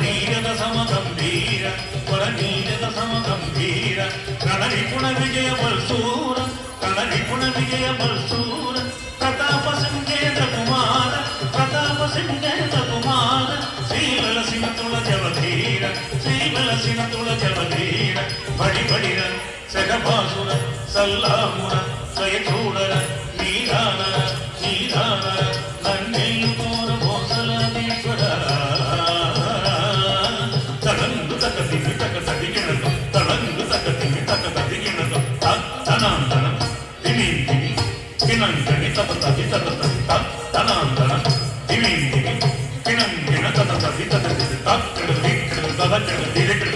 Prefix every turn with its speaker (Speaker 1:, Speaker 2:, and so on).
Speaker 1: ನೀರದ ಸಮಗಂಭೀರ ವರ ನೀರದ ಸಮಗಂಭೀರ ರಣರಿಪುಣ ವಿಜಯ ಬಲ್ಸೂರ ರಣರಿಪುಣ ವಿಜಯ ಬಲ್ಸೂರ ಪ್ರತಾಪ ಸಂಕೇತ ಕುಮಾರ ಪ್ರತಾಪ ಸಂಕೇತ ಕುಮಾರ ಶ್ರೀವಲಸಿನ ತುಳಜವಧೀರ ಶ್ರೀವಲಸಿನ ತುಳಜವಧೀರ ಬಡಿ ಬಡಿರ ಸಗಭಾಸುರ ಸಲ್ಲಾಮುರ ಸ್ವಯಚೂಡರ ನೀರಾನರ ನೀರಾನರ ನನ್ನೆಯು ತೋರ ಮೋಸಲದೀಶ್ವರ ತಳಂದು ತಕ ತಿಂಗಿ ತಕ ತಡಿಗಿಣದು ತಳಂದು ತಕ ತಿಂಗಿ ತಕ ತಡಿಗಿಣದು ತನಾಂತನ ದಿಮೀನ್ ದಿಮಿ ಕಿಣಂಕಣಿ ತತ ತದಿ ತತ ತದಿ ತನಾಂತನ ದಿಮೀನ್ ದಿಮಿ ಕಿಣಂಕಿಣ ತತ ತದಿ ತತ ತದಿ ತಕ್ಕಿಡದು ದಿಕ್ಕಿಡದು ತದ ಕೆಡದು ದಿರಿಕಿಡ